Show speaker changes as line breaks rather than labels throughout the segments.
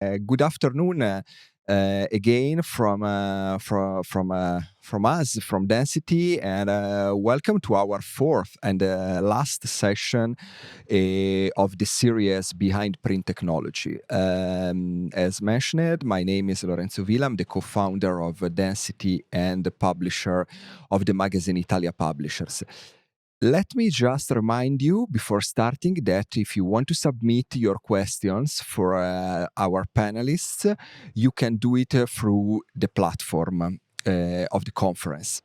Good afternoon again from us from Density, and welcome to our fourth and last session of the series Behind Print Technology. As mentioned, my name is Lorenzo Villa. I'm the co-founder of Density and the publisher of the magazine Italia Publishers. Let me just remind you before starting that if you want to submit your questions for our panelists, you can do it through the platform of the conference.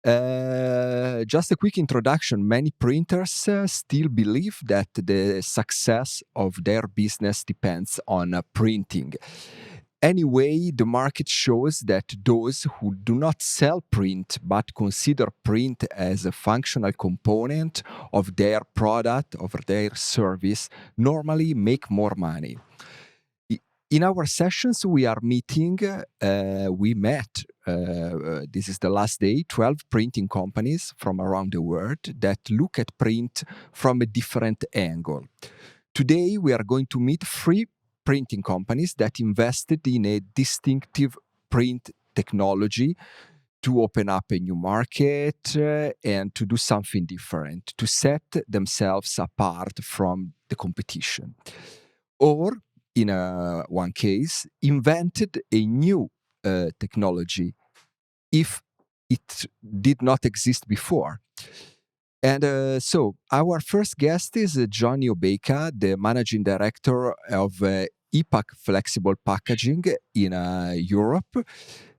Just a quick introduction. Many printers still believe that the success of their business depends on printing. Anyway, the market shows that those who do not sell print but consider print as a functional component of their product, of their service, normally make more money. In our sessions, we met, this is the last day, 12 printing companies from around the world that look at print from a different angle. Today, we are going to meet 3 printing companies that invested in a distinctive print technology to open up a new market and to do something different, to set themselves apart from the competition. Or, in one case, invented a new technology if it did not exist before. And so our first guest is Johnny Hobeika, the managing director of ePac Flexible Packaging in Europe.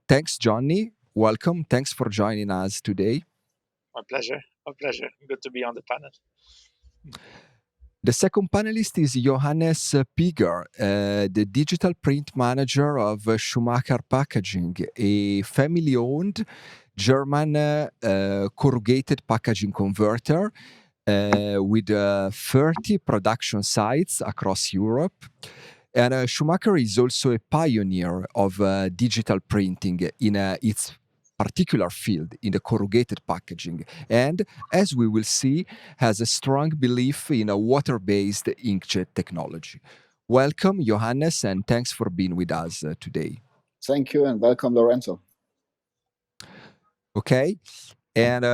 Thanks, Johnny. Welcome. Thanks for joining us today.
My pleasure. My pleasure. Good to be on the panel.
The second panelist is Johannes Piger, the digital print manager of Schumacher Packaging, a family-owned German corrugated packaging converter with 30 production sites across Europe. And Schumacher is also a pioneer of digital printing in its particular field, in the corrugated packaging. And as we will see, has a strong belief in a water-based inkjet technology. Welcome, Johannes, and thanks for being with us today.
Thank you, and welcome, Lorenzo.
Okay. And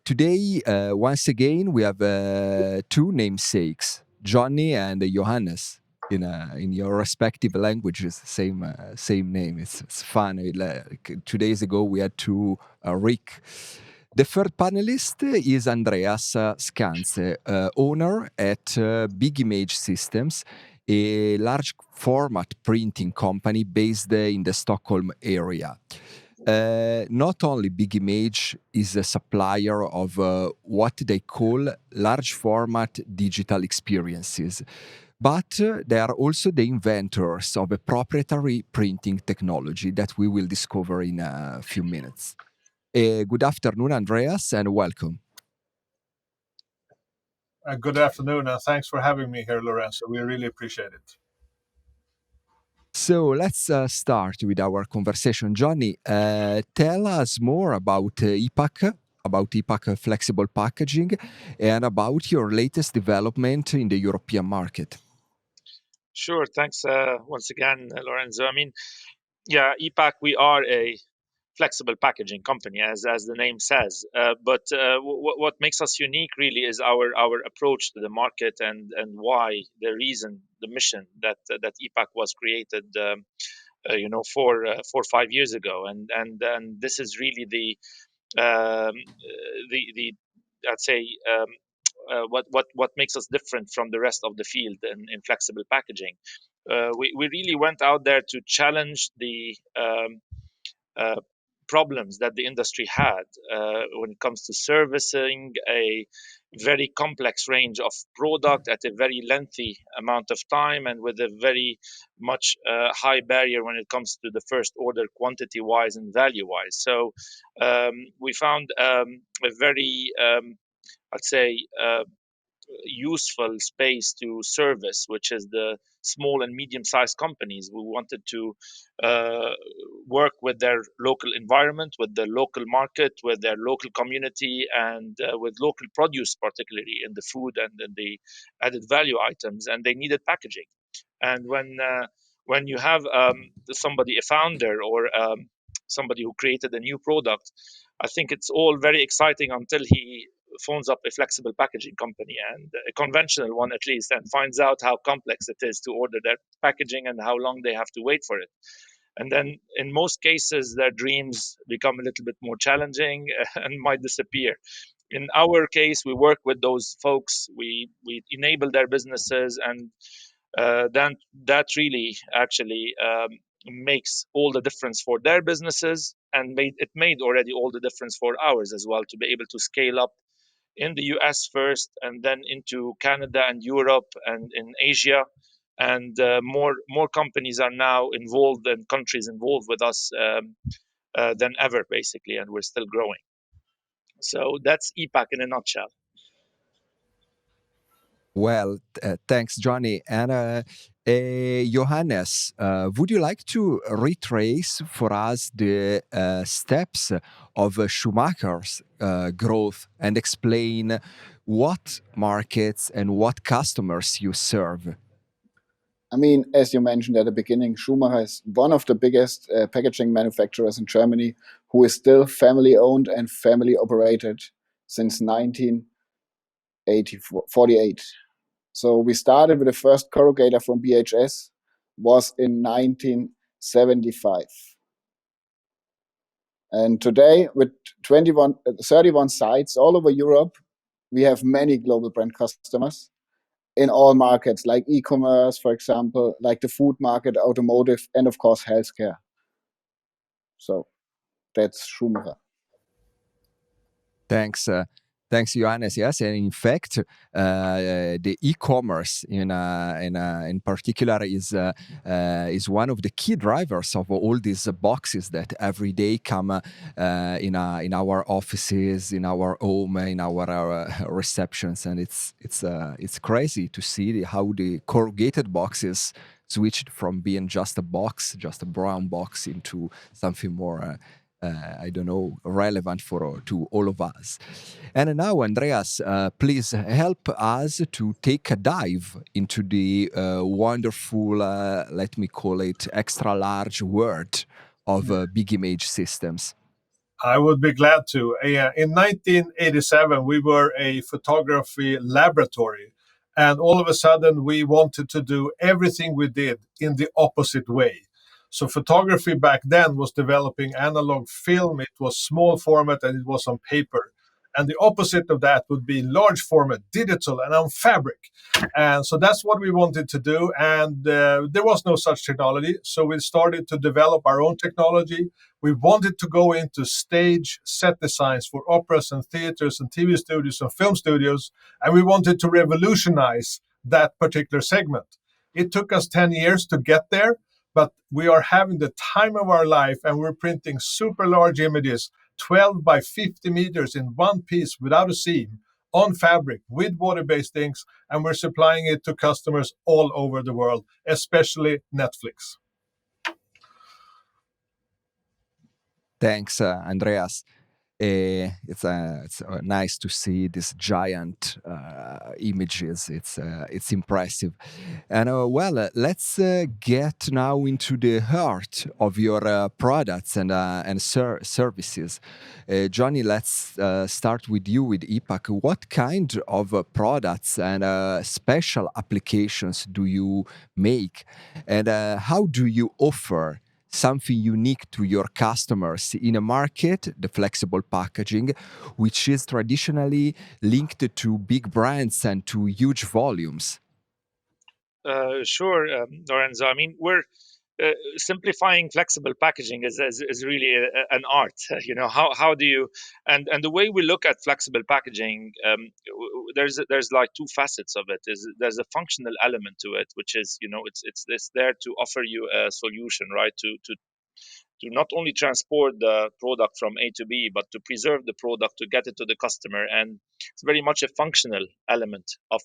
today, once again, we have 2 namesakes, Johnny and Johannes, in your respective languages. Same name. It's fun. 2 days ago, we had 2 Rick. The third panelist is Andreas Skanse, owner at Big Image Systems, a large format printing company based in the Stockholm area. Not only Big Image is a supplier of what they call large format digital experiences, but they are also the inventors of a proprietary printing technology that we will discover in a few minutes. Good afternoon, Andreas, and welcome.
Good afternoon, and thanks for having me here, Lorenzo. We really appreciate it.
So let's start with our conversation. Johnny, tell us more about ePac Flexible Packaging, and about your latest development in the European market.
Sure. Thanks once again, Lorenzo. I mean, yeah, ePac, we are a flexible packaging company, as the name says. But what makes us unique really is our approach to the market, and why, the reason, the mission that ePac was created 4 or 5 years ago. And this is really the I'd say what makes us different from the rest of the field in flexible packaging. We really went out there to challenge the problems that the industry had when it comes to servicing a very complex range of product at a very lengthy amount of time, and with a very much high barrier when it comes to the first order, quantity wise and value wise. So we found a very I'd say useful space to service, which is the small and medium-sized companies who wanted to work with their local environment, with the local market, with their local community, and with local produce, particularly in the food and in the added value items. And they needed packaging. And when you have somebody, a founder, or somebody who created a new product, I think it's all very exciting until he phones up a flexible packaging company, and a conventional one at least, and finds out how complex it is to order their packaging and how long they have to wait for it. And then in most cases, their dreams become a little bit more challenging and might disappear. In our case, we work with those folks, we enable their businesses, and then that really actually makes all the difference for their businesses, and made already all the difference for ours as well, to be able to scale up in the US first, and then into Canada and Europe and in Asia. And more companies are now involved, and countries involved with us than ever, basically, and we're still growing. So that's ePac in a nutshell.
Well, thanks, Johnny. And Johannes, would you like to retrace for us the steps of Schumacher's growth and explain what markets and what customers you serve?
I mean, as you mentioned at the beginning, Schumacher is one of the biggest packaging manufacturers in Germany, who is still family owned and family operated since 1948. So we started with the first corrugator from BHS, was in 1975. And today, with 31 sites all over Europe, we have many global brand customers in all markets, like e-commerce, for example, like the food market, automotive, and of course, healthcare. So that's Schumacher.
Thanks. Thanks, Johannes. Yes, and in fact, the e-commerce in particular is one of the key drivers of all these boxes that every day come in our offices, in our home, in our receptions, and it's crazy to see how the corrugated boxes switched from being just a box, just a brown box, into something more. I don't know, relevant to all of us. And now, Andreas, please help us to take a dive into the wonderful, let me call it, extra large world of big image systems.
I would be glad to. In 1987, we were a photography laboratory, and all of a sudden, we wanted to do everything we did in the opposite way. So, photography back then was developing analog film, it was small format, and it was on paper. And the opposite of that would be large format, digital, and on fabric. And so that's what we wanted to do. And there was no such technology. So we started to develop our own technology. We wanted to go into stage set designs for operas and theaters and TV studios and film studios, and we wanted to revolutionize that particular segment. It took us 10 years to get there, but we are having the time of our life, and we're printing super large images, 12 by 50 meters in one piece without a seam, on fabric with water-based inks, and we're supplying it to customers all over the world, especially Netflix.
Thanks, Andreas. It's nice to see these giant images. It's impressive. And let's get now into the heart of your products and services. Johnny, let's start with you with ePac. What kind of products and special applications do you make, and how do you offer something unique to your customers in a market, the flexible packaging, which is traditionally linked to big brands and to huge volumes?
Sure, Lorenzo. I mean, we're simplifying flexible packaging is really an art. You know, how do you, and the way we look at flexible packaging, there's like two facets of it. There's a functional element to it, which is, you know, it's there to offer you a solution, right? To not only transport the product from A to B, but to preserve the product, to get it to the customer. And it's very much a functional element of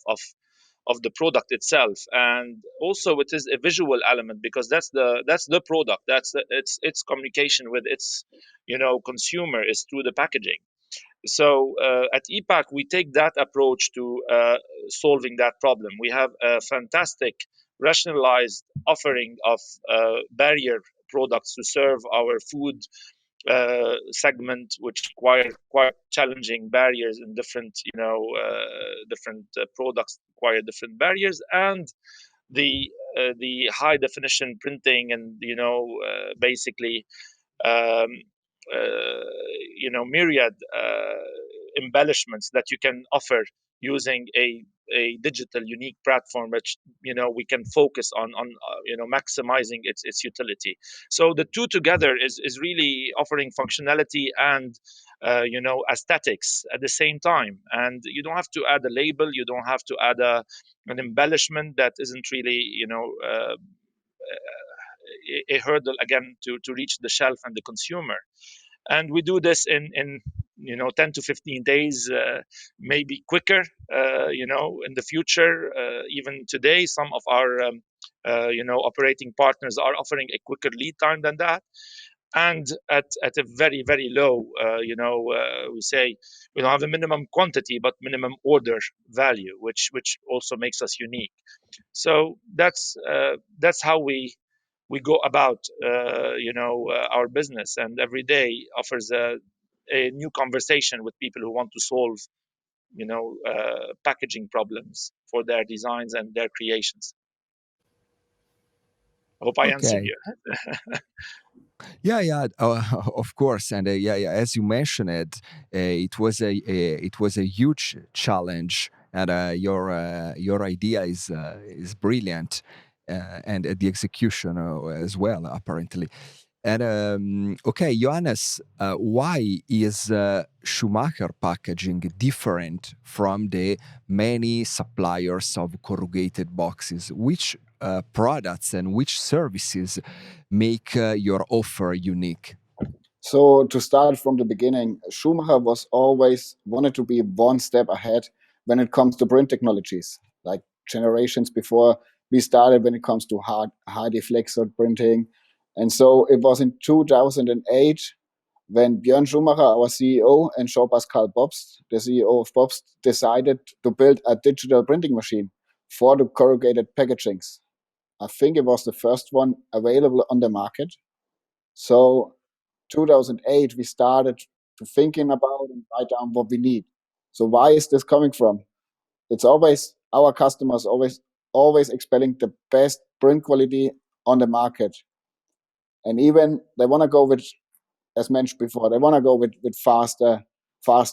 the product itself. And also it is a visual element, because that's the product, its communication with its, you know, consumer is through the packaging. So at ePac, we take that approach to solving that problem. We have a fantastic rationalized offering of barrier products to serve our food segment, which require quite challenging barriers in different, different products require different barriers, and the high definition printing, and basically um, myriad embellishments that you can offer using a digital unique platform, which we can focus on maximizing its utility. So the two together is really offering functionality and aesthetics at the same time, and you don't have to add a label, you don't have to add an embellishment that isn't really a hurdle again to reach the shelf and the consumer. And we do this in 10 to 15 days, maybe quicker, in the future. Even today, some of our operating partners are offering a quicker lead time than that, and at a very very low, we say we don't have a minimum quantity but minimum order value, which also makes us unique. So that's how we go about our business, and every day offers a new conversation with people who want to solve packaging problems for their designs and their creations. I hope I answered
Okay.
you.
Yeah, of course, and yeah, as you mentioned it, it was a huge challenge, and your idea is brilliant, and the execution as well, apparently. And okay, Johannes, why is Schumacher Packaging different from the many suppliers of corrugated boxes? Which products and which services make your offer unique?
So to start from the beginning, Schumacher was always wanted to be one step ahead when it comes to print technologies, like generations before we started when it comes to high deflexor printing. And so it was in 2008 when Björn Schumacher, our CEO, and Jean-Pascal Bobst, the CEO of Bobst, decided to build a digital printing machine for the corrugated packagings. I think it was the first one available on the market. So 2008, we started to thinking about and write down what we need. So why is this coming from? It's always our customers always expecting the best print quality on the market, and even they want to go with, as mentioned before, they want to go with faster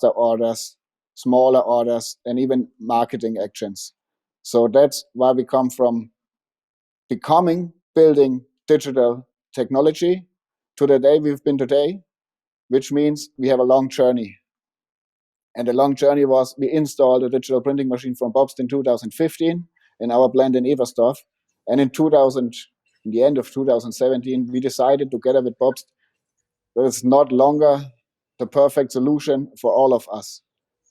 orders, smaller orders, and even marketing actions. So that's why we come from building digital technology to the day we've been today, which means we have a long journey. And the long journey was we installed a digital printing machine from Bobst in 2015 in our plant in Eversdorf. And in the end of 2017, we decided together with Bobst that it's not longer the perfect solution for all of us.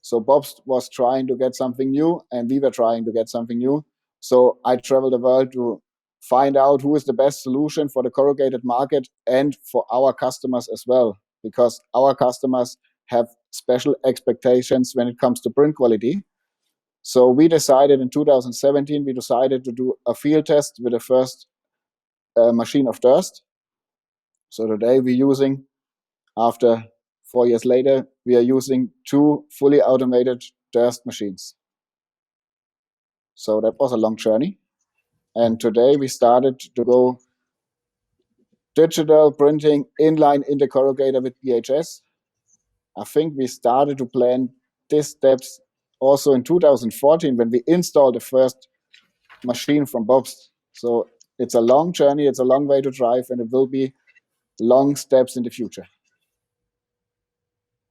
So Bobst was trying to get something new, and we were trying to get something new. So I traveled the world to find out who is the best solution for the corrugated market and for our customers as well, because our customers have special expectations when it comes to print quality. So we decided in 2017, we decided to do a field test with the first machine of Durst. So today we're using, after 4 years later, we are using 2 fully automated Durst machines. So that was a long journey. And today we started to go digital printing inline in the corrugator with PHS. I think we started to plan these steps also in 2014 when we installed the first machine from Bobst. So it's a long journey, it's a long way to drive, and it will be long steps in the future.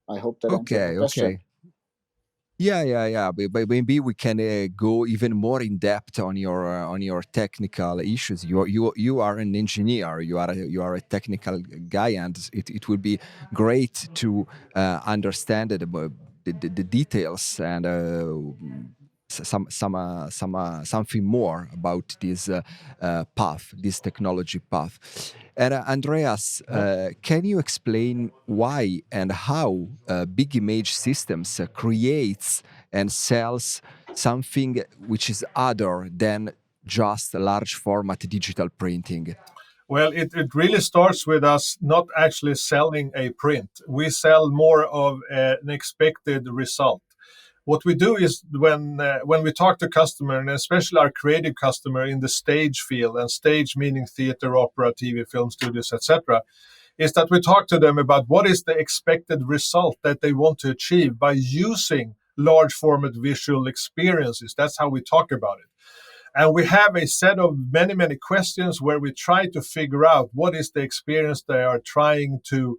I hope that answered your
Okay,
question.
okay. Yeah. But maybe we can go even more in depth on your technical issues. You are an engineer. You are a technical guy, and it would be great to understand the details and something more about this path, this technology path. And Andreas, can you explain why and how Big Image Systems creates and sells something which is other than just large format digital printing?
Well, it really starts with us not actually selling a print. We sell more of an expected result. What we do is when we talk to customer, and especially our creative customer in the stage field, and stage meaning theater, opera, TV, film studios, etc., is that we talk to them about what is the expected result that they want to achieve by using large format visual experiences. That's how we talk about it. And we have a set of many, many questions where we try to figure out what is the experience they are trying to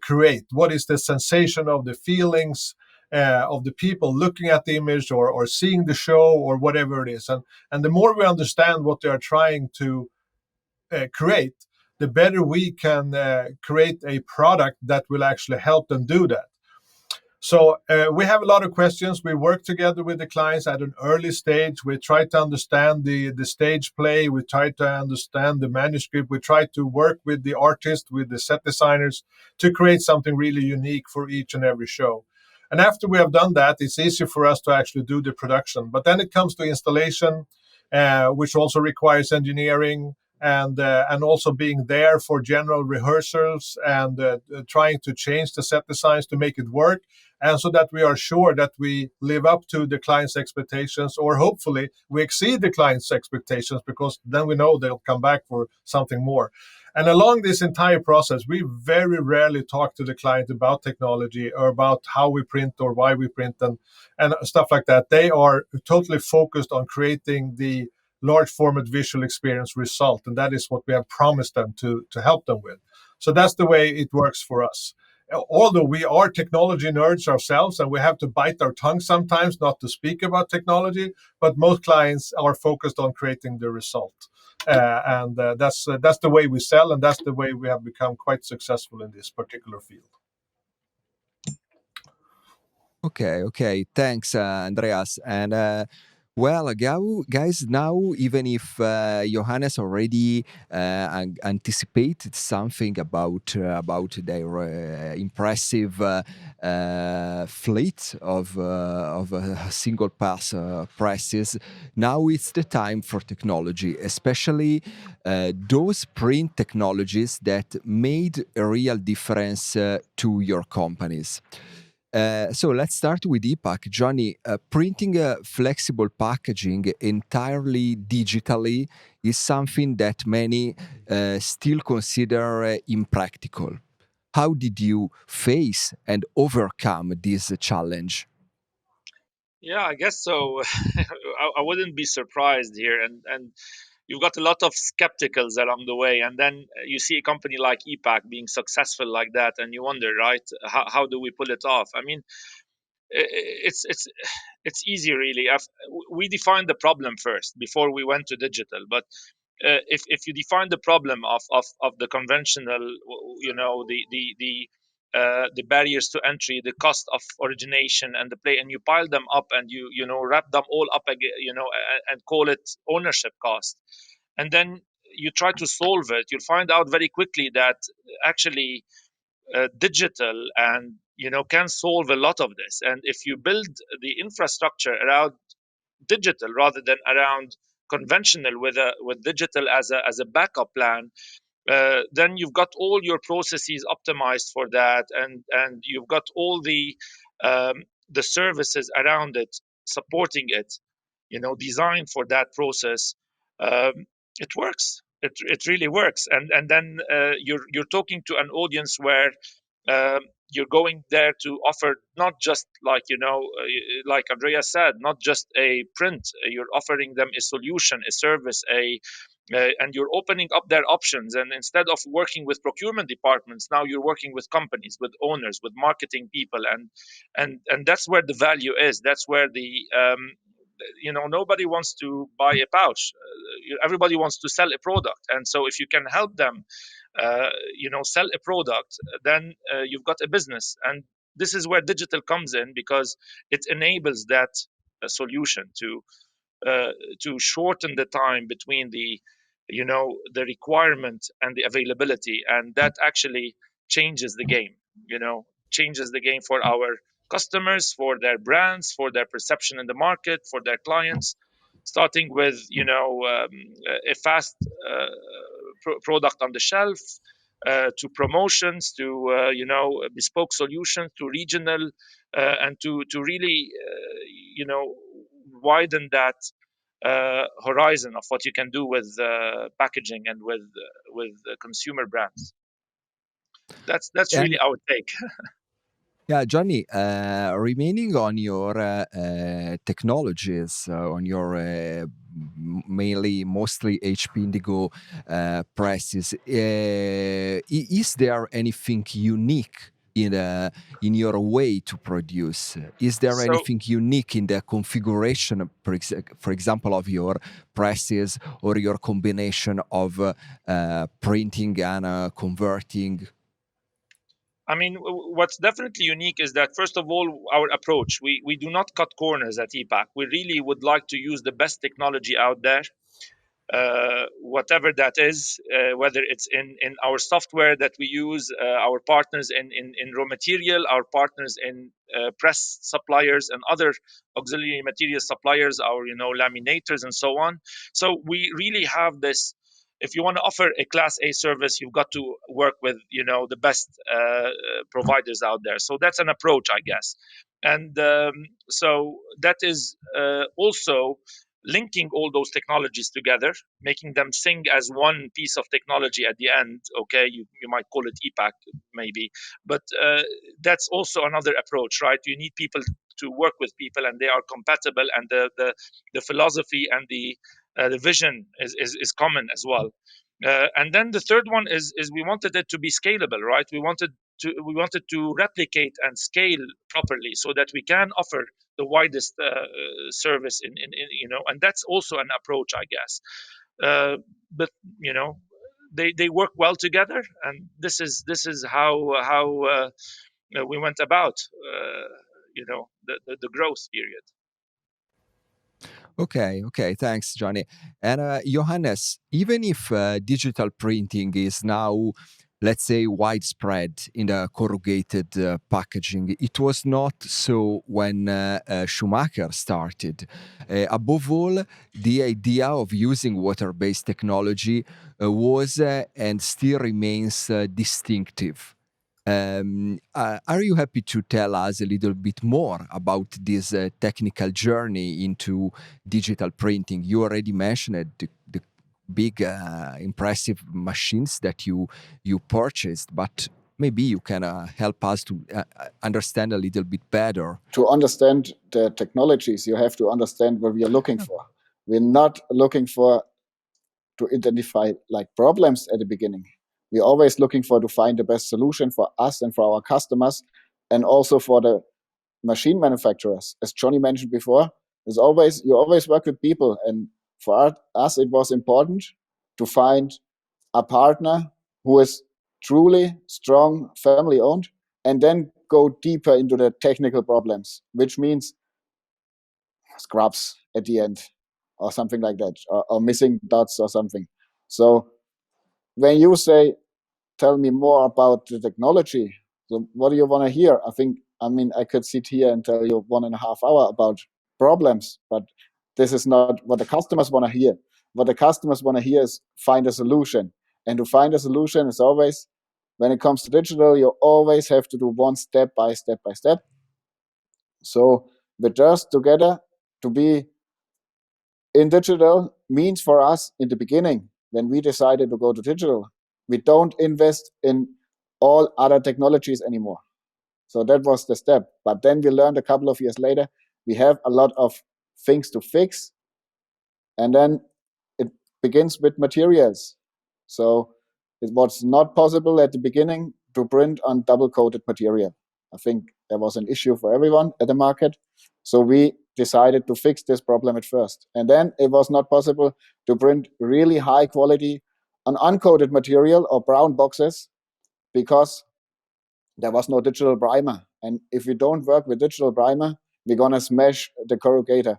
create. What is the sensation of the feelings of the people looking at the image or seeing the show or whatever it is. And the more we understand what they are trying to create, the better we can create a product that will actually help them do that. So we have a lot of questions. We work together with the clients at an early stage. We try to understand the stage play. We try to understand the manuscript. We try to work with the artist, with the set designers to create something really unique for each and every show. And after we have done that, it's easy for us to actually do the production. But then it comes to installation, which also requires engineering and also being there for general rehearsals and trying to change the set designs to make it work, and so that we are sure that we live up to the client's expectations, or hopefully we exceed the client's expectations, because then we know they'll come back for something more. And along this entire process, we very rarely talk to the client about technology or about how we print or why we print and stuff like that. They are totally focused on creating the large format visual experience result, and that is what we have promised them to help them with. So that's the way it works for us. Although we are technology nerds ourselves and we have to bite our tongue sometimes not to speak about technology, but most clients are focused on creating the result. And that's the way we sell, and that's the way we have become quite successful in this particular field.
Okay. Thanks, Andreas. And well, guys, now even if Johannes already anticipated something about their impressive fleet of single pass presses, now it's the time for technology, especially those print technologies that made a real difference to your companies. So let's start with ePac. Johnny, printing flexible packaging entirely digitally is something that many still consider impractical. How did you face and overcome this challenge?
Yeah, I guess so. I wouldn't be surprised here, and you've got a lot of skepticals along the way, and then you see a company like ePac being successful like that, and you wonder, right? How do we pull it off? I mean, it's easy, really. We defined the problem first before we went to digital, but if you define the problem of the conventional, the barriers to entry, the cost of origination, and the play, and you pile them up, and you wrap them all up again, and call it ownership cost, and then you try to solve it, you'll find out very quickly that actually digital and can solve a lot of this. And if you build the infrastructure around digital rather than around conventional, with digital as a backup plan, then you've got all your processes optimized for that, and you've got all the services around it supporting it, designed for that process. It works. It really works. And then you're talking to an audience where you're going there to offer not just, like Andrea said, not just a print. You're offering them a solution, a service, and you're opening up their options. And instead of working with procurement departments, now you're working with companies, with owners, with marketing people, and that's where the value is. That's where the nobody wants to buy a pouch. Everybody wants to sell a product, and so if you can help them sell a product, then you've got a business. And this is where digital comes in, because it enables that solution to shorten the time between the requirement and the availability, and that actually changes the game. Changes the game for our customers, for their brands, for their perception in the market, for their clients. starting with a fast product on the shelf, to promotions, to bespoke solutions, to regional, and to really widen that horizon of what you can do with packaging and with consumer brands. That's
And
really our take.
yeah, Johnny, remaining on your technologies, on your mostly HP Indigo presses, is there anything unique in your way to produce? Is there
So
anything unique in the configuration, for example, of your presses or your combination of printing and converting?
I mean, what's definitely unique is that, first of all, our approach. We do not cut corners at ePac. We really would like to use the best technology out there, whatever that is, whether it's in our software that we use, our partners in raw material, our partners in press suppliers and other auxiliary material suppliers, our laminators and so on. So we really have this. If you want to offer a class A service, you've got to work with the best providers out there. So that's an approach, I guess. And so that is also linking all those technologies together, making them sing as one piece of technology at the end. Okay, you might call it ePac maybe, but that's also another approach, right? You need people to work with people, and they are compatible, and the philosophy and the vision is common as well. And then the third one is we wanted it to be scalable, right? We wanted to replicate and scale properly so that we can offer the widest service in and that's also an approach, I guess. But they work well together, and this is how we went about the growth period.
Okay, thanks, Johnny. And Johannes, even if digital printing is now, let's say, widespread in the corrugated packaging, it was not so when Schumacher started. Above all, the idea of using water-based technology was and still remains distinctive. Are you happy to tell us a little bit more about this technical journey into digital printing? You already mentioned the big, impressive machines that you purchased, but maybe you can help us to understand a little bit better.
To understand the technologies, you have to understand what we are looking for. We're not looking for to identify like problems at the beginning. We're always looking for to find the best solution for us and for our customers, and also for the machine manufacturers. As Johnny mentioned before, you always work with people, and for us it was important to find a partner who is truly strong, family owned, and then go deeper into the technical problems, which means scrubs at the end or something like that, or missing dots or something. So when you say, tell me more about the technology, so what do you want to hear? I could sit here and tell you 1.5 hours about problems, but this is not what the customers want to hear. What the customers want to hear is find a solution. And to find a solution is always, when it comes to digital, you always have to do one step by step by step. So with us together, to be in digital means for us in the beginning, when we decided to go to digital, we don't invest in all other technologies anymore. So that was the step. But then we learned a couple of years later, we have a lot of things to fix. And then it begins with materials. So it was not possible at the beginning to print on double-coated material. I think there was an issue for everyone at the market. So we decided to fix this problem at first. And then it was not possible to print really high quality on uncoated material or brown boxes, because there was no digital primer. And if we don't work with digital primer, we're going to smash the corrugator.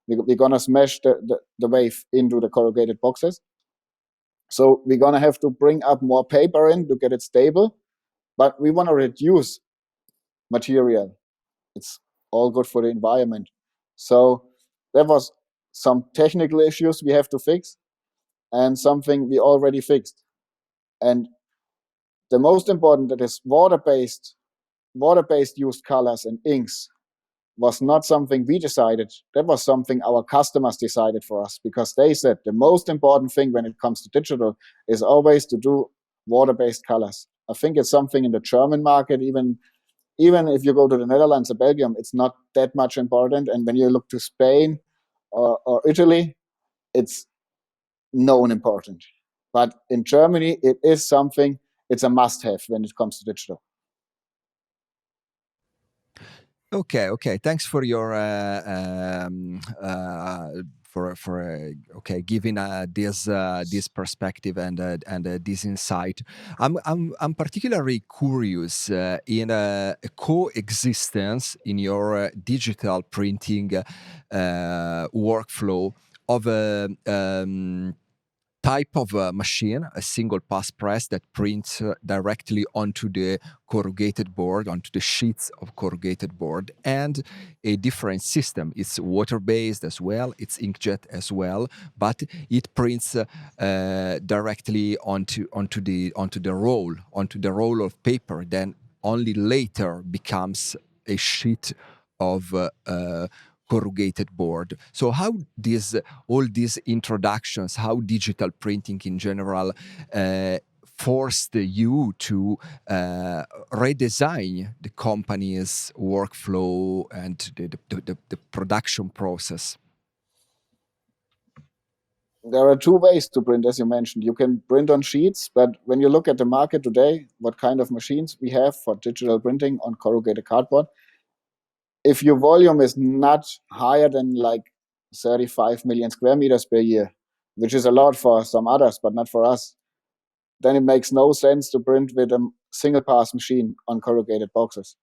We're going to smash the wave into the corrugated boxes. So we're going to have to bring up more paper in to get it stable. But we want to reduce material. It's all good for the environment. So that was some technical issues we have to fix, and something we already fixed. And the most important, that is water-based used colors and inks, was not something we decided. That was something our customers decided for us, because they said the most important thing when it comes to digital is always to do water-based colors. I think it's something in the German market, even if you go to the Netherlands or Belgium, it's not that much important. And when you look to Spain or Italy, it's known important. But in Germany, it is something, it's a must-have when it comes to digital.
Okay. Thanks for your giving this perspective and this insight. I'm particularly curious in a coexistence in your digital printing workflow of a type of machine, a single pass press that prints directly onto the corrugated board, onto the sheets of corrugated board, and a different system. It's water-based as well, it's inkjet as well, but it prints directly onto the roll of paper, then only later becomes a sheet of corrugated board. So how all these introductions, how digital printing in general forced you to redesign the company's workflow and the production process?
There are two ways to print, as you mentioned. You can print on sheets, but when you look at the market today, what kind of machines we have for digital printing on corrugated cardboard, if your volume is not higher than like 35 million square meters per year, which is a lot for some others, but not for us, then it makes no sense to print with a single pass machine on corrugated boxes.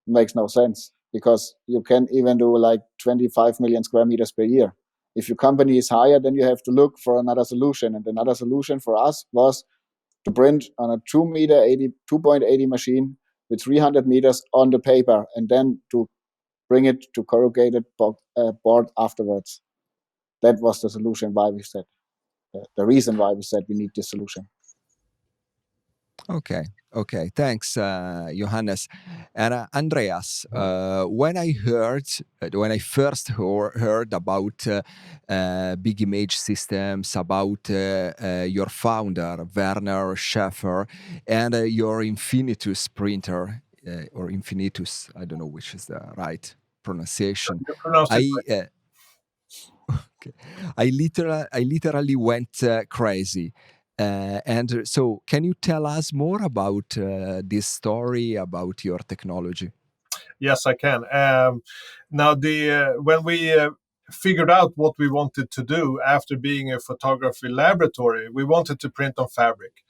It makes no sense, because you can even do like 25 million square meters per year. If your company is higher, then you have to look for another solution. And another solution for us was to print on a 2.80 machine with 300 meters on the paper, and then to bring it to corrugated board afterwards. That was the solution why we said, the reason why we said we need this solution.
Okay. Thanks, Johannes. And Andreas, when I first heard about big image systems, about your founder Werner Schäfer, and your Infinitus printer, or Infinitus, I don't know which is the right pronunciation.
You pronounced it right.
Okay. I literally went crazy. And so, can you tell us more about this story, about your technology?
Yes, I can. Now, when we figured out what we wanted to do after being a photography laboratory, we wanted to print on fabric.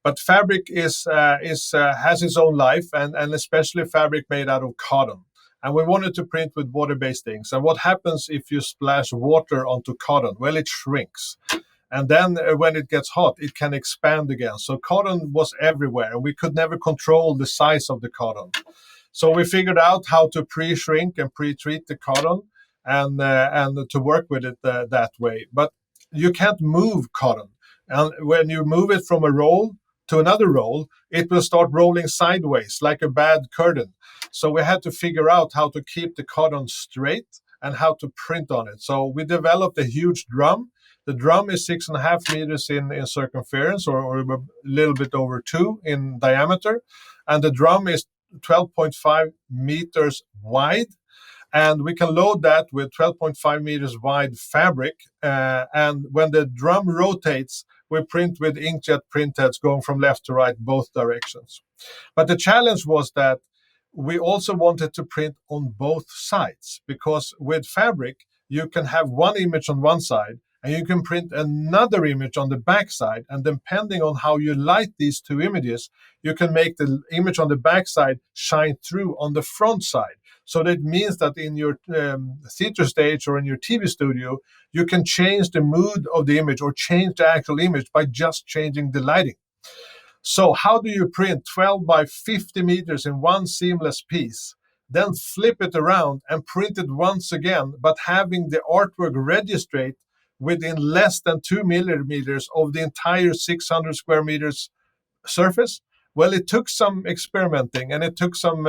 But fabric has its own life, and especially fabric made out of cotton. And we wanted to print with water-based inks. And what happens if you splash water onto cotton? Well, it shrinks. And then when it gets hot, it can expand again. So cotton was everywhere, and we could never control the size of the cotton. So we figured out how to pre-shrink and pre-treat the cotton, and to work with it that way. But you can't move cotton. And when you move it from a roll to another roll, it will start rolling sideways like a bad curtain. So we had to figure out how to keep the cotton straight and how to print on it. So we developed a huge drum. The drum is 6.5 meters in circumference, or a little bit over 2 in diameter. And the drum is 12.5 meters wide. And we can load that with 12.5 meters wide fabric. And when the drum rotates, we print with inkjet printheads going from left to right, both directions. But the challenge was that we also wanted to print on both sides, because with fabric, you can have one image on one side and you can print another image on the back side. And depending on how you light these two images, you can make the image on the back side shine through on the front side. So that means that in your theater stage or in your TV studio, you can change the mood of the image or change the actual image by just changing the lighting. So how do you print 12 by 50 meters in one seamless piece then flip it around and print it once again, but having the artwork registrate within less than 2 millimeters of the entire 600 square meters surface? Well, it took some experimenting and it took some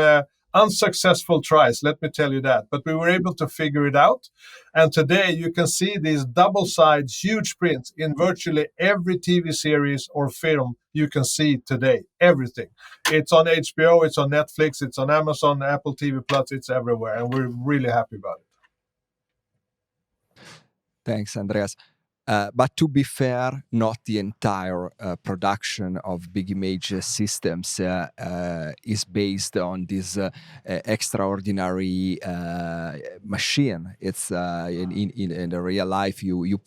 unsuccessful tries, let me tell you that. But we were able to figure it out. And today you can see these double-sided huge prints in virtually every TV series or film you can see today. Everything. It's on HBO, it's on Netflix, it's on Amazon, Apple TV Plus, it's everywhere. And we're really happy about it.
Thanks, Andreas. But to be fair, not the entire production of big image systems is based on this extraordinary machine. It's in the real life you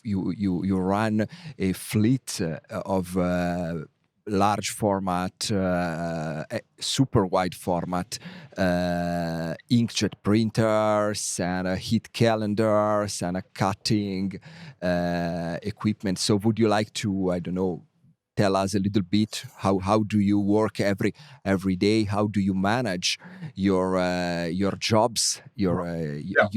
run a fleet of large format, super wide format inkjet printers and heat calendars and cutting equipment. So would you like to, I don't know, tell us a little bit how do you work every day? How do you manage your jobs, your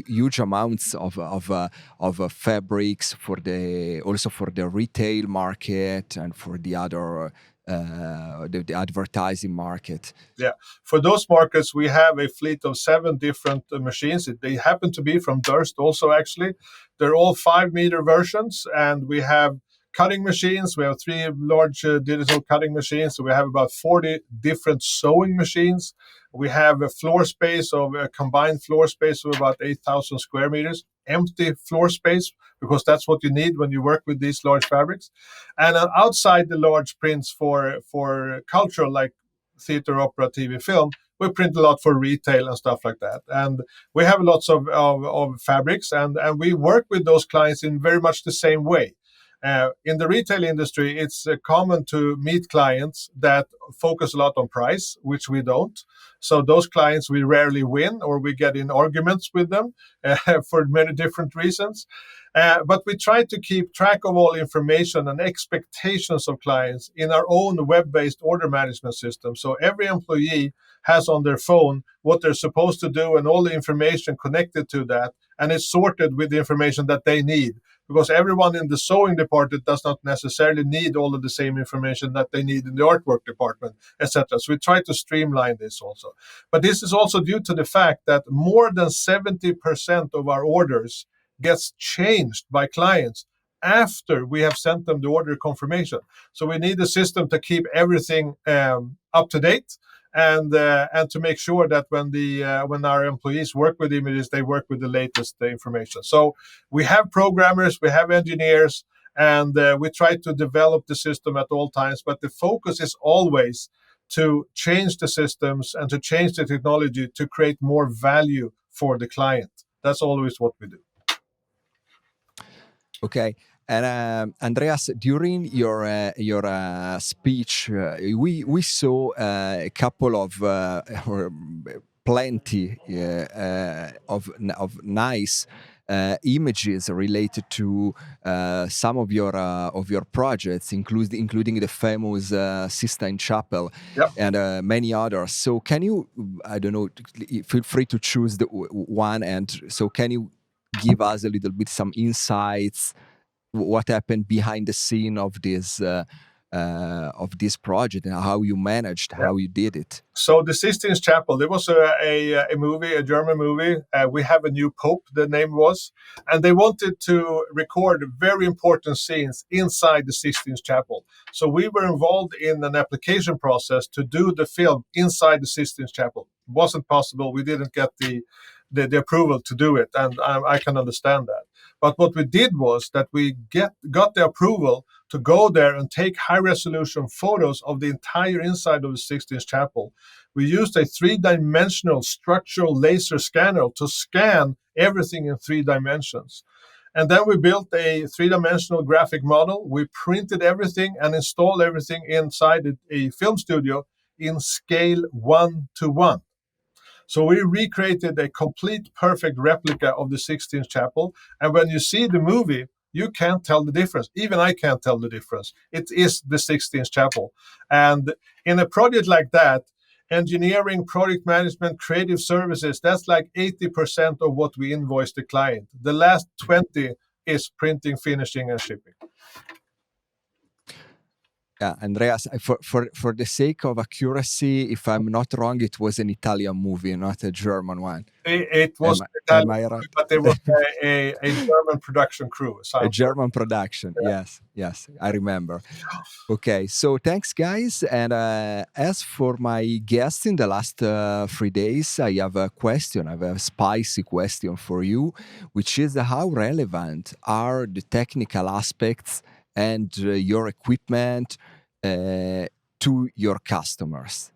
huge amounts of fabrics for the retail market and for the other the advertising market?
Yeah, for those markets, we have a fleet of 7 different machines. They happen to be from Durst also, actually. They're all 5-meter versions, and we have cutting machines. We have 3 large digital cutting machines. We have about 40 different sewing machines. We have a floor space of a combined floor space of about 8,000 square meters, empty floor space, because that's what you need when you work with these large fabrics. And outside the large prints for cultural, like theater, opera, TV, film, we print a lot for retail and stuff like that. And we have lots of fabrics, and we work with those clients in very much the same way. In the retail industry, it's common to meet clients that focus a lot on price, which we don't. So those clients we rarely win, or we get in arguments with them for many different reasons. But we try to keep track of all information and expectations of clients in our own web-based order management system. So every employee has on their phone what they're supposed to do and all the information connected to that, and it's sorted with the information that they need. Because everyone in the sewing department does not necessarily need all of the same information that they need in the artwork department, etc. So we try to streamline this also. But this is also due to the fact that more than 70% of our orders gets changed by clients after we have sent them the order confirmation. So we need a system to keep everything up to date, and to make sure that when our employees work with images, they work with the latest information. So we have programmers, we have engineers, and we try to develop the system at all times. But the focus is always to change the systems and to change the technology to create more value for the client. That's always what we do.
Okay. And Andreas, during your speech, we saw a couple of or plenty of nice images related to some of your projects, including the famous Sistine Chapel.
Yep.
And many others. So can you, I don't know, feel free to choose the one, and so can you give us a little bit some insights? What happened behind the scene of this project and how you managed, how you did it?
So the Sistine Chapel, there was a movie, a German movie. We have a new pope, the name was, and they wanted to record very important scenes inside the Sistine Chapel. So we were involved in an application process to do the film inside the Sistine Chapel. It wasn't possible. We didn't get the approval to do it, and I can understand that. But what we did was that we got the approval to go there and take high-resolution photos of the entire inside of the Sistine Chapel. We used a 3-dimensional structural laser scanner to scan everything in 3 dimensions. And then we built a 3-dimensional graphic model. We printed everything and installed everything inside a film studio in scale 1:1. So we recreated a complete perfect replica of the Sistine Chapel. And when you see the movie, you can't tell the difference. Even I can't tell the difference. It is the Sistine Chapel. And in a project like that, engineering, product management, creative services, that's like 80% of what we invoice the client. The last 20 is printing, finishing, and shipping.
Yeah, Andreas, for the sake of accuracy, if I'm not wrong, it was an Italian movie, not a German one.
It was
am
Italian,
I right?
but it was a German production crew.
A German production. Yeah. Yes, I remember. Okay, so thanks, guys. And as for my guests in the last 3 days, I have a question. I have a spicy question for you, which is how relevant are the technical aspects and your equipment to your customers?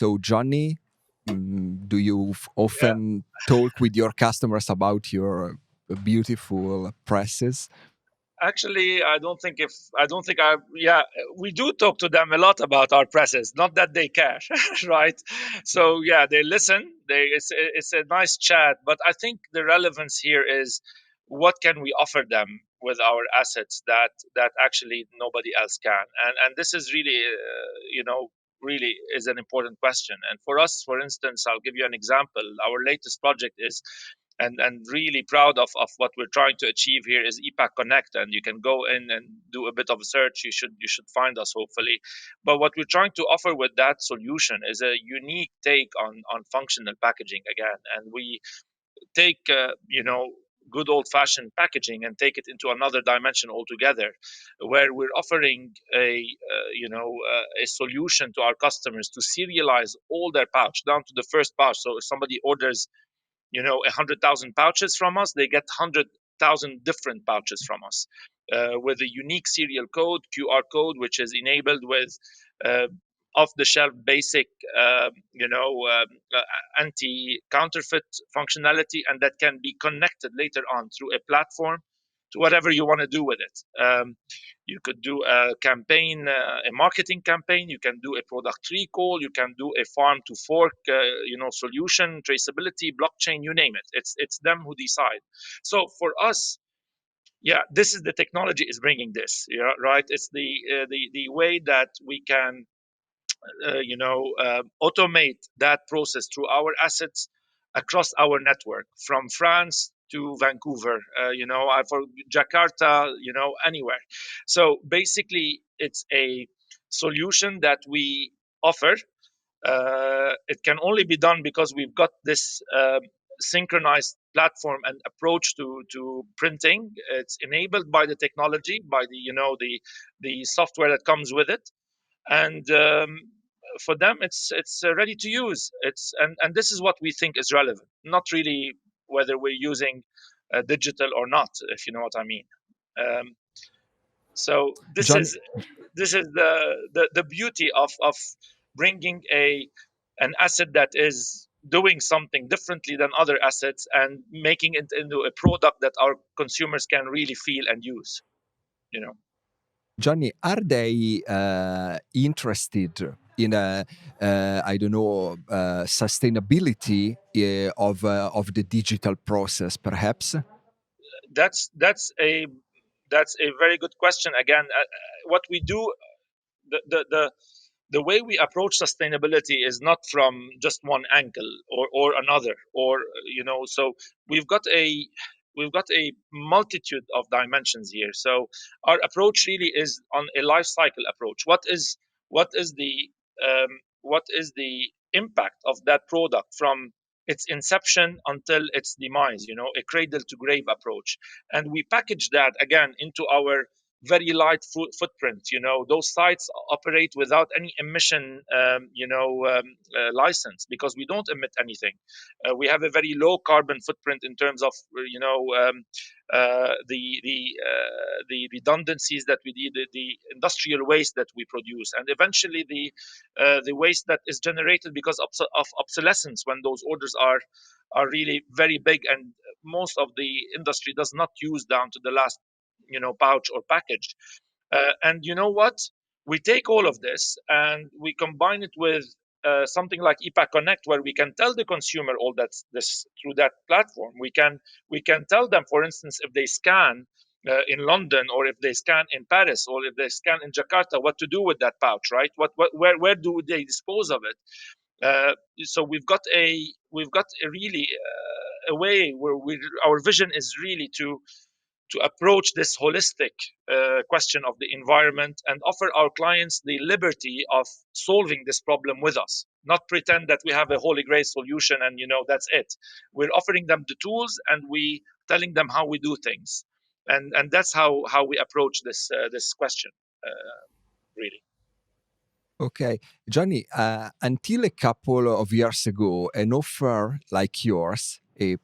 So, Johnny, do you often talk with your customers about your beautiful presses?
Actually, I don't think we do talk to them a lot about our presses, not that they care, right? So yeah, they listen. It's a nice chat, but I think the relevance here is what can we offer them with our assets that actually nobody else can, and this is really, really is an important question. And for us, for instance, I'll give you an example. Our latest project is, and really proud of what we're trying to achieve here, is ePac Connect, and you can go in and do a bit of a search. You should find us, hopefully. But what we're trying to offer with that solution is a unique take on functional packaging again, and we take good old fashioned packaging and take it into another dimension altogether, where we're offering a solution to our customers to serialize all their pouch down to the first pouch. So if somebody orders 100,000 pouches from us, they get 100,000 different pouches from us, with a unique serial code, QR code, which is enabled with uh, off-the-shelf basic, anti-counterfeit functionality, and that can be connected later on through a platform to whatever you want to do with it. You could do a campaign, a marketing campaign. You can do a product recall. You can do a farm to fork, solution, traceability, blockchain, you name it. It's them who decide. So for us, yeah, this is the technology is bringing this. Yeah, right. It's the way that we can automate that process through our assets across our network, from France to Vancouver, for Jakarta, anywhere. So basically, it's a solution that we offer. It can only be done because we've got this synchronized platform and approach to printing. It's enabled by the technology, by the software that comes with it, and for them it's ready to use. And this is what we think is relevant, not really whether we're using digital or not, if you know what I mean. So this
Johnny,
is the beauty of bringing an asset that is doing something differently than other assets and making it into a product that our consumers can really feel and use,
Johnny, are they interested in I don't know, sustainability of the digital process, perhaps?
That's a very good question. Again, what we do, the way we approach sustainability is not from just one angle or another, or so we've got a we've got a multitude of dimensions here. So our approach really is on a life cycle approach. What is the impact of that product from its inception until its demise, a cradle to grave approach. And we package that again into our very light footprint. Those sites operate without any emission, license, because we don't emit anything. We have a very low carbon footprint in terms of, the redundancies that we need, the industrial waste that we produce, and eventually the waste that is generated because of obsolescence, when those orders are really very big, and most of the industry does not use down to the last pouch or package. And you know what? We take all of this and we combine it with something like ePac Connect, where we can tell the consumer all that this through that platform. We can tell them, for instance, if they scan in London, or if they scan in Paris, or if they scan in Jakarta, what to do with that pouch, right? Where do they dispose of it? So we've got a really a way where our vision is really to approach this holistic question of the environment and offer our clients the liberty of solving this problem with us, not pretend that we have a holy grail solution and that's it. We're offering them the tools and we telling them how we do things, and that's how we approach this question, really.
Okay, Johnny, until a couple of years ago, an offer like yours, a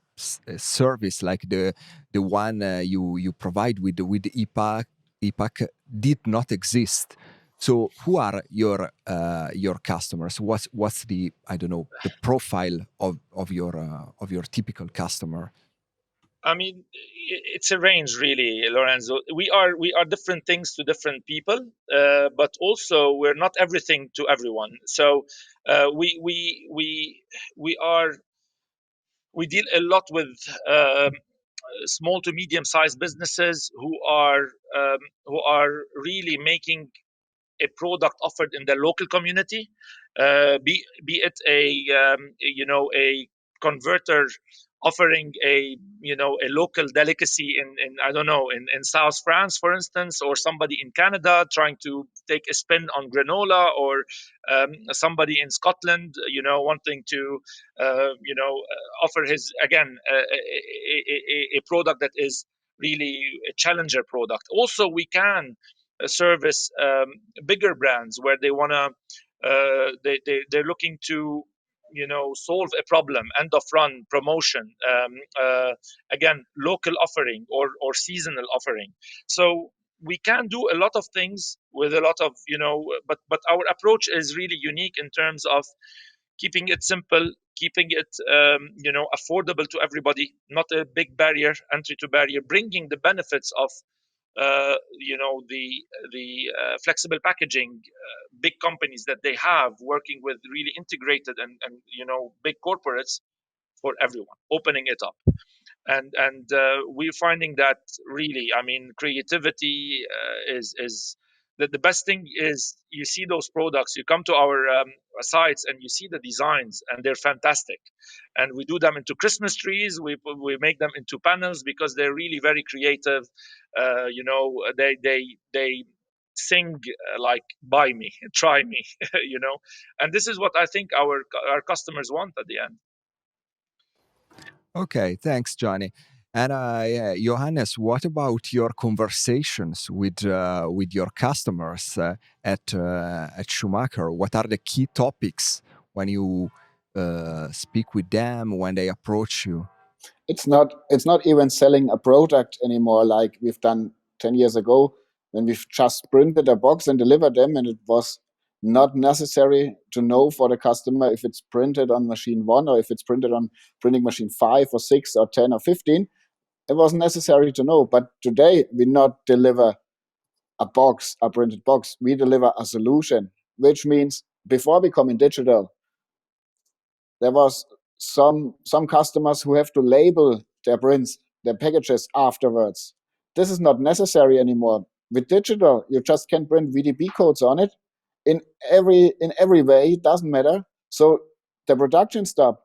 service like the one you provide with ePac did not exist. So, who are your customers? What's the, I don't know, the profile of your typical customer?
I mean, it's a range, really, Lorenzo. We are different things to different people, but also we're not everything to everyone. So we deal a lot with small to medium sized businesses who are really making a product offered in the local community, be it a converter offering a local delicacy in I don't know, in South France, for instance, or somebody in Canada trying to take a spin on granola, or somebody in Scotland wanting to offer his, again, a product that is really a challenger product. Also, we can service bigger brands where they want to they're looking to solve a problem, end of run promotion, again, local offering or seasonal offering. So we can do a lot of things with a lot of but our approach is really unique in terms of keeping it simple, keeping it affordable to everybody, not a big entry to barrier, bringing the benefits of the flexible packaging big companies that they have, working with really integrated and big corporates, for everyone, opening it up. And we're finding that, really, I mean, creativity is the best thing. Is you see those products, you come to our sites and you see the designs, and they're fantastic, and we do them into Christmas trees, we make them into panels, because they're really very creative. They sing like, buy me, try me, and this is what I think our customers want at the end.
Okay, thanks, Johnny. And yeah, Johannes, what about your conversations with your customers at Schumacher? What are the key topics when you speak with them, when they approach you?
It's not even selling a product anymore like we've done 10 years ago, when we've just printed a box and delivered them, and it was not necessary to know for the customer if it's printed on machine 1 or if it's printed on printing machine 5 or 6 or 10 or 15. It wasn't necessary to know. But today we not deliver a printed box, we deliver a solution, which means before becoming digital, there was some customers who have to label their prints, their packages afterwards. This is not necessary anymore. With digital, you just can print VDB codes on it in every way. It doesn't matter. So the production step,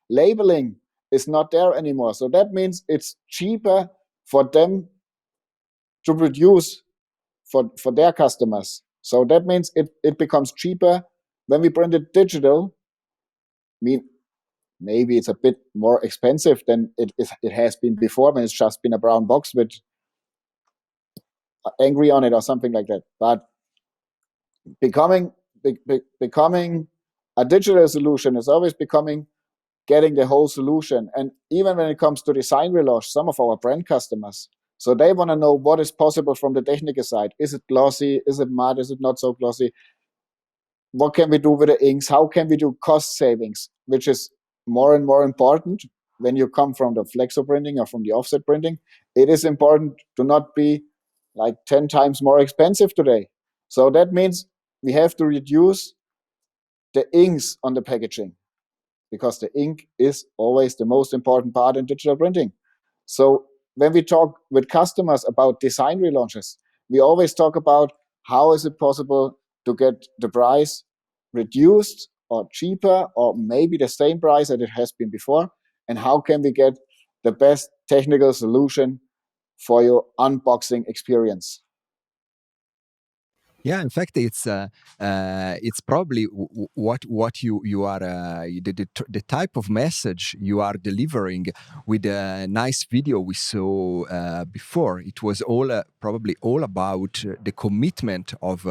labeling, is not there anymore. So that means it's cheaper for them to produce for their customers. So that means it becomes cheaper when we print it digital. Mean, maybe it's a bit more expensive than it has been before, when it's just been a brown box with angry on it or something like that. But becoming a digital solution is always getting the whole solution. And even when it comes to design relaunch, some of our brand customers, so they want to know what is possible from the technical side. Is it glossy? Is it matte? Is it not so glossy? What can we do with the inks? How can we do cost savings, which is more and more important when you come from the flexo printing or from the offset printing. It is important to not be like 10 times more expensive today. So that means we have to reduce the inks on the packaging, because the ink is always the most important part in digital printing. So when we talk with customers about design relaunches, we always talk about how is it possible to get the price reduced or cheaper or maybe the same price that it has been before? And how can we get the best technical solution for your unboxing experience?
Yeah, in fact, it's probably what you are the type of message you are delivering with a nice video we saw before. It was all probably all about the commitment of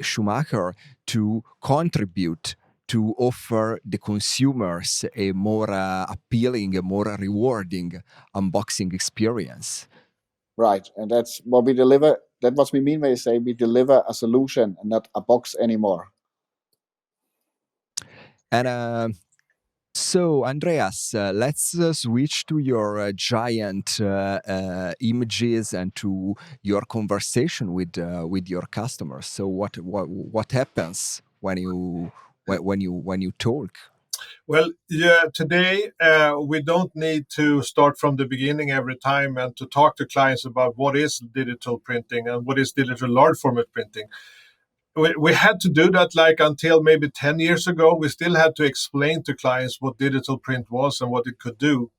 Schumacher to contribute to offer the consumers a more appealing, a more rewarding unboxing experience.
Right, and that's what we deliver. That's what we mean when we say we deliver a solution and not a box anymore.
And so, Andreas, let's switch to your giant images and to your conversation with your customers. So, what happens when you talk?
Well, yeah, today we don't need to start from the beginning every time and to talk to clients about what is digital printing and what is digital large format printing. We had to do that like until maybe 10 years ago. We still had to explain to clients what digital print was and what it could do.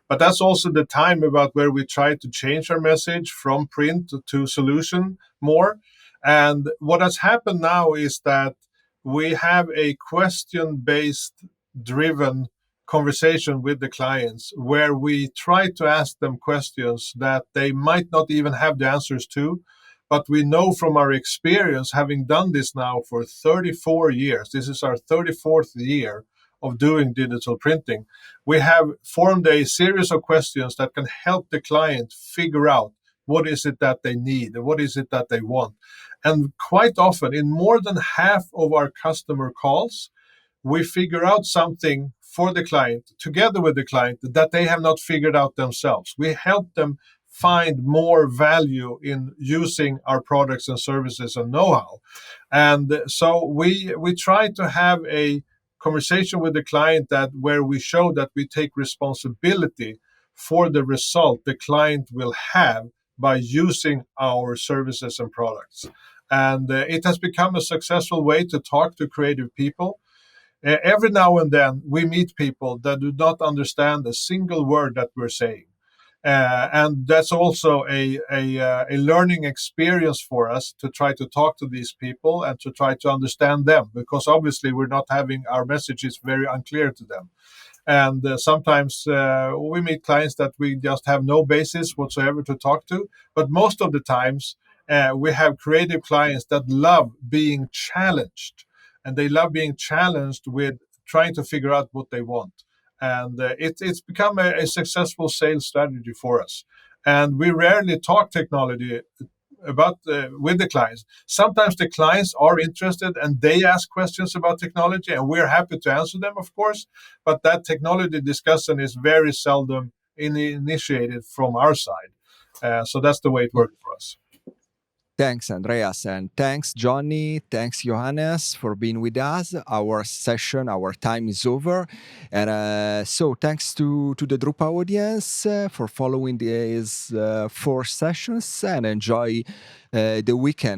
But that's also the time about where we try to change our message from print to solution more. And what has happened now is that we have a question-based driven conversation with the clients where we try to ask them questions that they might not even have the answers to. But we know from our experience, having done this now for 34 years, this is our 34th year of doing digital printing, we have formed a series of questions that can help the client figure out what is it that they need and what is it that they want. And quite often, in more than half of our customer calls, we figure out something for the client, together with the client, that they have not figured out themselves. We help them find more value in using our products and services and know-how. And so we try to have a conversation with the client that where we show that we take responsibility for the result the client will have by using our services and products. And it has become a successful way to talk to creative people. Every now and then we meet people that do not understand a single word that we're saying. And that's also a learning experience for us to try to talk to these people and to try to understand them, because obviously we're not having our messages very unclear to them. And sometimes we meet clients that we just have no basis whatsoever to talk to. But most of the times we have creative clients that love being challenged, and they love being challenged with trying to figure out what they want. And it's become a successful sales strategy for us. And we rarely talk technology about with the clients. Sometimes the clients are interested and they ask questions about technology, and we're happy to answer them, of course. But that technology discussion is very seldom initiated from our side. So that's the way it works for us.
Thanks, Andreas, and thanks, Johnny. Thanks, Johannes, for being with us. Our session, our time is over, and so thanks to the Drupa audience for following these 4 sessions, and enjoy the weekend.